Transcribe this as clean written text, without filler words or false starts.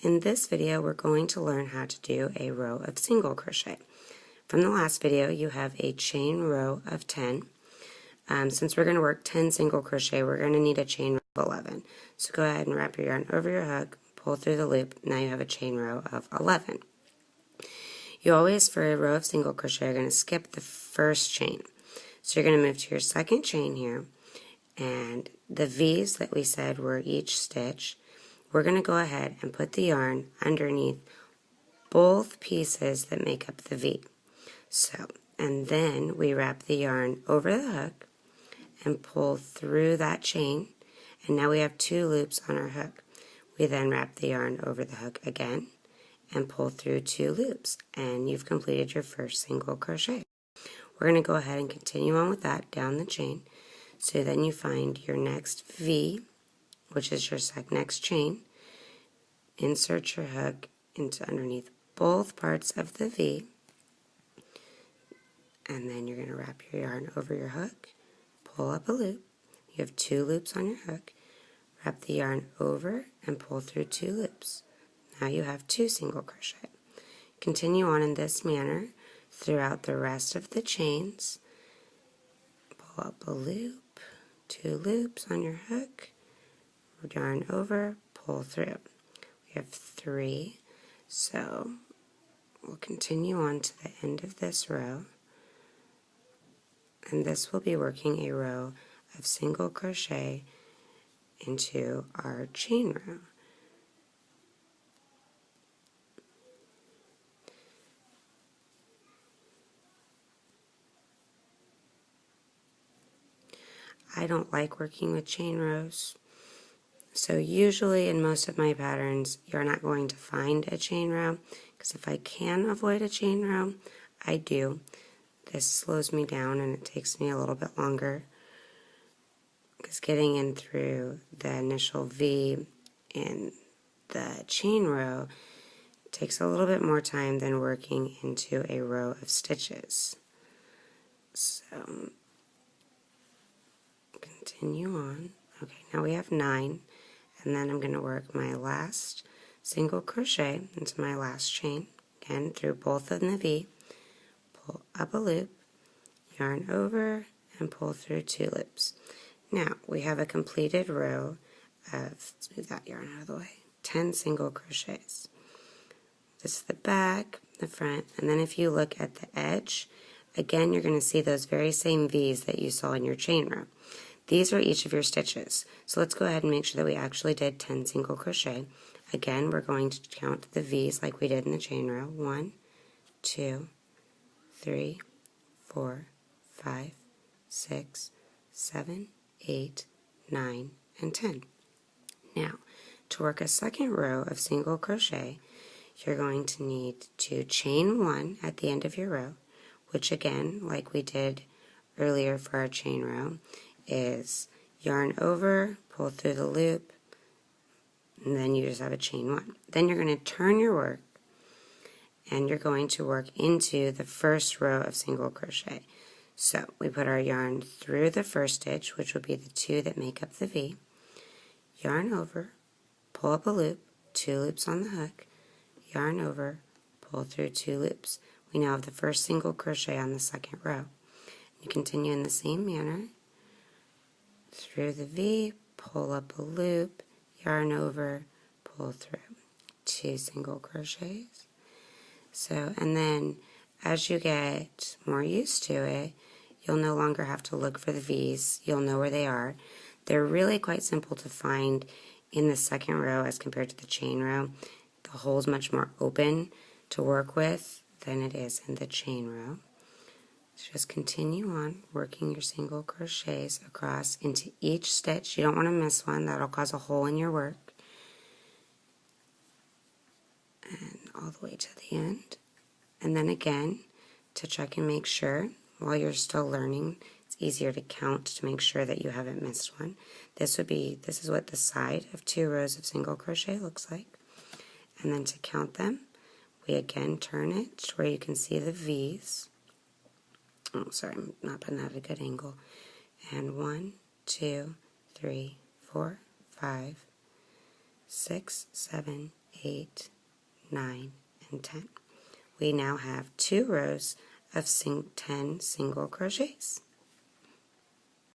In this video, we're going to learn how to do a row of single crochet. From the last video, you have a chain row of 10. Since we're going to work 10 single crochet, we're going to need a chain row of 11. So go ahead and wrap your yarn over your hook, pull through the loop. Now you have a chain row of 11. You always, for a row of single crochet, are going to skip the first chain. So you're going to move to your second chain here, and the V's that we said were each stitch, we're going to go ahead and put the yarn underneath both pieces that make up the V. So, and then we wrap the yarn over the hook and pull through that chain, and now we have 2 loops on our hook. We then wrap the yarn over the hook again and pull through 2 loops, and you've completed your first single crochet. We're going to go ahead and continue on with that down the chain. So then you find your next V, which is your next chain. Insert your hook into underneath both parts of the V, and then you're going to wrap your yarn over your hook, pull up a loop. You have 2 loops on your hook. Wrap the yarn over and pull through 2 loops. Now you have 2 single crochet. Continue on in this manner throughout the rest of the chains. Pull up a loop, 2 loops on your hook, yarn over, pull through. We have 3, so we'll continue on to the end of this row, and this will be working a row of single crochet into our chain row. I don't like working with chain rows, so usually in most of my patterns you're not going to find a chain row, because if I can avoid a chain row, I do. This slows me down and it takes me a little bit longer, because getting in through the initial V in the chain row takes a little bit more time than working into a row of stitches. So continue on. Okay, now we have 9, and then I'm going to work my last single crochet into my last chain, again through both of the V, pull up a loop, yarn over, and pull through 2 loops. Now we have a completed row of, let's move that yarn out of the way, 10 single crochets. This is the back, the front, and then if you look at the edge, again you're going to see those very same V's that you saw in your chain row. These are each of your stitches. So let's go ahead and make sure that we actually did 10 single crochet. Again, we're going to count the V's like we did in the chain row. 1, 2, 3, 4, 5, 6, 7, 8, 9, and 10. Now, to work a second row of single crochet, you're going to need to chain 1 at the end of your row, which again, like we did earlier for our chain row, is yarn over, pull through the loop, and then you just have a chain 1. Then you're going to turn your work, and you're going to work into the first row of single crochet. So we put our yarn through the first stitch, which will be the 2 that make up the V, yarn over, pull up a loop, 2 loops on the hook, yarn over, pull through 2 loops. We now have the first single crochet on the second row. You continue in the same manner through the V, pull up a loop, yarn over, pull through 2 single crochets. So, and then as you get more used to it, you'll no longer have to look for the V's. You'll know where they are. They're really quite simple to find in the second row as compared to the chain row. The hole's much more open to work with than it is in the chain row. So just continue on working your single crochets across into each stitch. You don't want to miss one. That'll cause a hole in your work. And all the way to the end. And then again, to check and make sure, while you're still learning, it's easier to count to make sure that you haven't missed one. This is what the side of 2 rows of single crochet looks like. And then to count them, we again turn it to where you can see the V's. Oh, sorry, I'm not putting that at a good angle. And 1, 2, 3, 4, 5, 6, 7, 8, 9, and 10. We now have 2 rows of 10 single crochets.